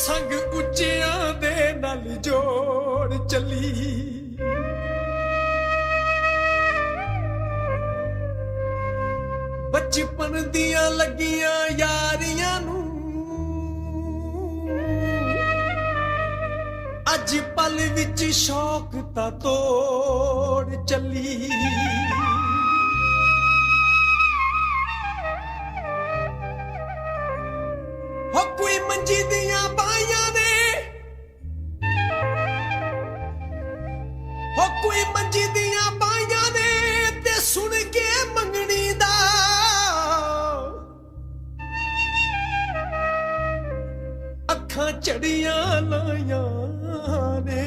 संग उच्चियां दे नाल जोड़ चली बचपन दियां लगियां यारियां नू अज पल विच शौक ता तोड़ चली हो कोई मंजी दियां बाइयां ने हो कोई मंजी दियां बाइयां ने ते सुन के मंगनी दा अखां चढ़ियां लायां ने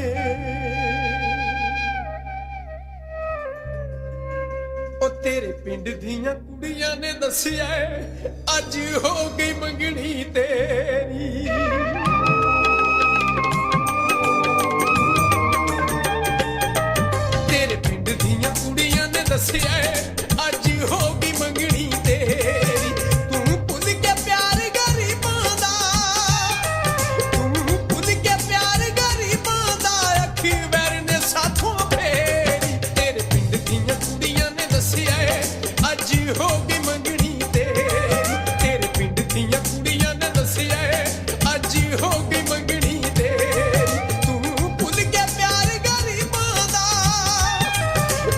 ओ तेरे पिंड दियां कुड़ियां ने दसिया अज हो गई मंगनी तेरी तेरे पिंड दियां कुड़ियां ने दसिया अज हो गई मंगनी तेरी तू भुल के प्यार गरीबां दा तू भुल के प्यार गरीबां दा अखी वैर ने साथों फेरी तेरे पिंड दियां कुड़ियां ने दसिया अज हो गई मंगनी तेरी तेरे पिंड दियां कुड़ियां ने दसिया अज हो गई मंगनी तेरी तू भुल के प्यार गरीबां दा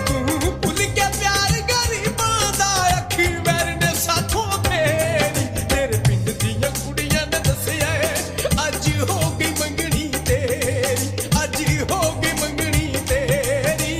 तू भुल के प्यार गरीबां दा अखी वैर ने साथों फेरी तेरे पिंड दियां कुड़ियां ने दसिया अज हो गई मंगनी तेरी अज हो गई मंगनी तेरी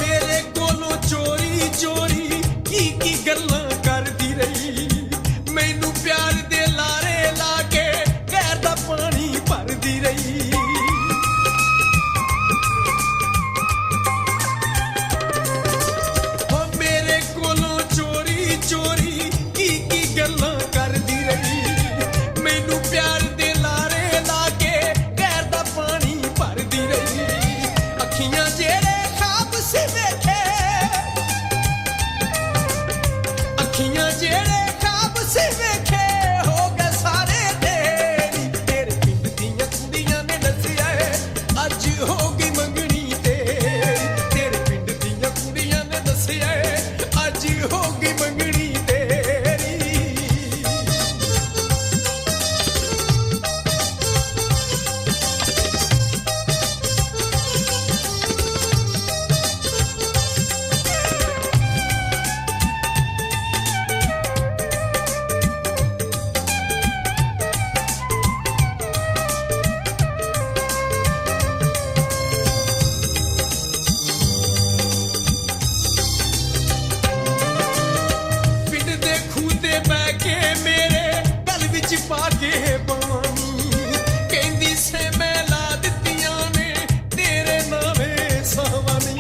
मेरे कोलों चोरी चोरी की गल्लां करदी रही मैनू प्यार दे लारे ला के गैर दा पानी भरदी रही ओ मेरे कोलों चोरी चोरी की गल्लां करदी रही मैनू प्यार दे लारे ला के गैर दा पानी भरदी रही अखियां जेड़े ख्वाब सी वेखे अखियां जेड़े ख्वाब सी वेखे हो गए सारे तेरी तेरे पिंड दियां कुड़ियां ने दसिया अज हो गई मंगनी तेरी तेरे पिंड दियां कुड़ियां ने दसिया अज हो गई मंगनी तेरी पिंड दे खूह ते बह के मेरे गल विच पा के पानी कहंदी से मैं ला दित्तियां ने तेरे नावे सावनी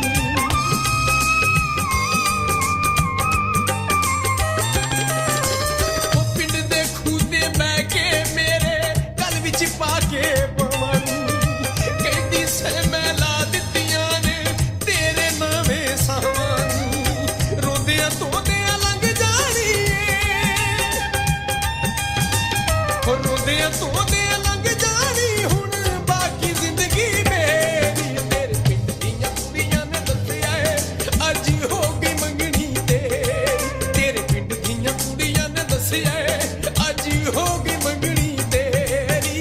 ओ पिंड दे खूह ते बह के मेरे गल विच पा के पानी कहंदी से मैं ला दित्तियां ने तेरे नावे सावनी रोंदियां तोदियां लंघ जानी हो रोंदियां तोदियां लंघ जानी हुण बाकी जिंदगी मेरी तेरे पिंड दियां कुड़ियां ने दसिया अज हो गई मंगनी तेरी तेरे पिंड दियां कुड़ियां ने दसिया अज हो गई मंगनी तेरी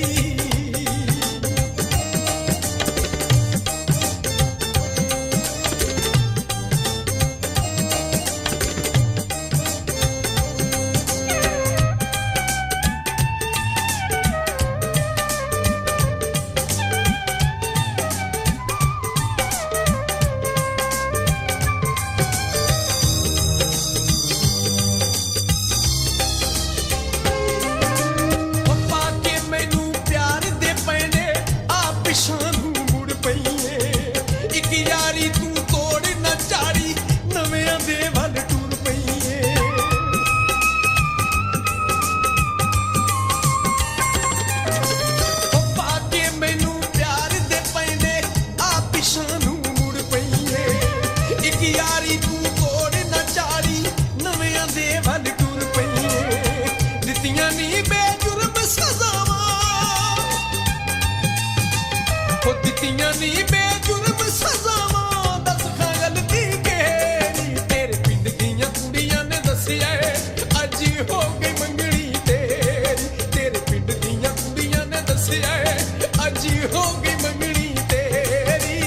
ਹੋਈਆਂ ਨੀ ਬੇਜੁਰਮ ਸਜ਼ਾਵਾਂ, ਦੱਸ ਖਾਂ ਗਲਤੀ ਕਿਹੜੀ। ਤੇਰੇ ਪਿੰਡ ਦੀਆਂ ਕੁੜੀਆਂ ਨੇ ਦੱਸਿਆ ਏ, ਅੱਜ ਹੋ ਗਈ ਮੰਗਣੀ ਤੇਰੀ। ਤੇਰੇ ਪਿੰਡ ਦੀਆਂ ਕੁੜੀਆਂ ਨੇ ਦੱਸਿਆ ਏ, ਅੱਜ ਹੋ ਗਈ ਮੰਗਣੀ ਤੇਰੀ।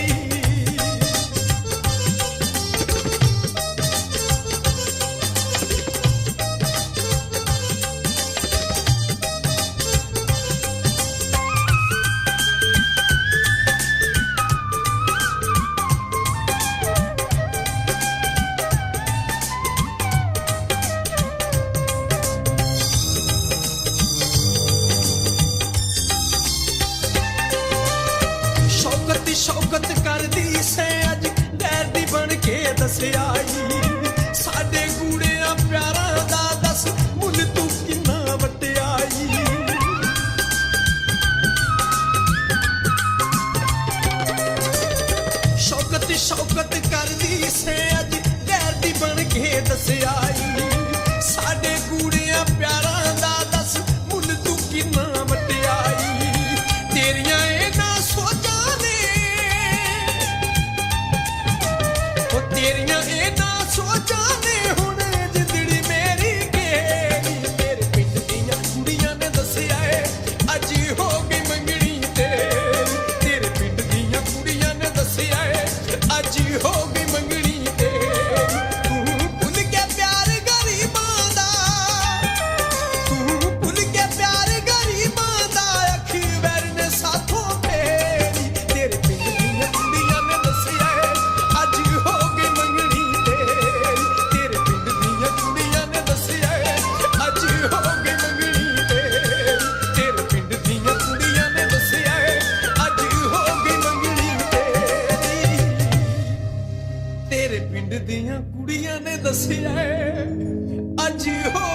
ਸ਼ੌਕਤ ਕਰਦੀ ਸੈ ਅੱਜ ਗੈਰ ਦੀ ਬਣ ਕੇ ਦੱਸਿਆ ਈ। ਸਾਡੇ ਗੂੜਿਆਂ ਪਿਆਰਾਂ ਦਾ ਦੱਸ ਮੁੱਲ ਤੂੰ ਕਿੰਨਾ ਵਟਿਆਈ। ਸ਼ੌਕਤ ਕਰਦੀ ਸੈ ਅੱਜ ਗੈਰ ਦੀ ਬਣ ਕੇ ਦੱਸਿਆ ਈ। ਸਾਡੇ ਗੂੜਿਆਂ ਪਿਆਰਾਂ ਦਾ ਦੱਸ ਮੁੱਲ ਤੂੰ ਕਿੰਨਾ ਵਟਿਆਈ। ਤੇਰੀਆਂ ਇਹਨਾਂ ਸੋਚਾਂ ਤੇਰੀਆਂ ਇਹਨਾਂ ਸੋਚਾਂ ਨੇ ਹੁਣ ਜਿੰਦੜੀ ਮੇਰੀ ਘੇਰੀ। ਤੇਰੇ ਪਿੰਡ ਦੀਆਂ ਕੁੜੀਆਂ ਨੇ ਦੱਸਿਆ ਏ, ਅੱਜ ਹੋ ਗਈ ਮੰਗਣੀ ਤੇਰੀ। ਤੇਰੇ ਪਿੰਡ ਦੀਆਂ ਕੁੜੀਆਂ ਨੇ ਦੱਸਿਆ ਏ, ਅੱਜ ਹੋ ਗਈ ਮੰਗਣੀ ਤੇਰੀ। ਤੂੰ ਭੁੱਲ ਕੇ ਪਿਆਰ ਗਰੀਬਾਂ ਦਾ, ਤੂੰ ਭੁੱਲ ਕੇ ਪਿਆਰ ਗਰੀਬਾਂ ਦਾ, ਅੱਖ ਵੈਰ ਨੇ ਸਾਥੋਂ ਫੇਰੀ। ਤੇਰੇ ਪਿੰਡ ਦੀਆਂ ਕੁੜੀਆਂ ਨੇ ਦੱਸਿਆ ਏ, ਅੱਜ ਹੋ ਗਈ ਮੰਗਣੀ ਤੇਰੀ। ਤੇਰੇ ਪਿੰਡ ਦੀਆਂ ਕੁੜੀਆਂ ਨੇ ਦੱਸਿਆ ਏ, ਅੱਜ ਹੋ ਗਈ ਮੰਗਣੀ ਤੇਰੀ। ਤੇਰੇ ਪਿੰਡ ਦੀਆਂ ਕੁੜੀਆਂ ਨੇ ਦੱਸਿਆ ਏ, ਅੱਜ ਹੋ ਗਈ ਮੰਗਣੀ ਤੇਰੀ। ਤੇਰੇ ਪਿੰਡ ਦੀਆਂ ਕੁੜੀਆਂ ਨੇ ਦੱਸਿਆ ਏ, ਅੱਜ ਹੋ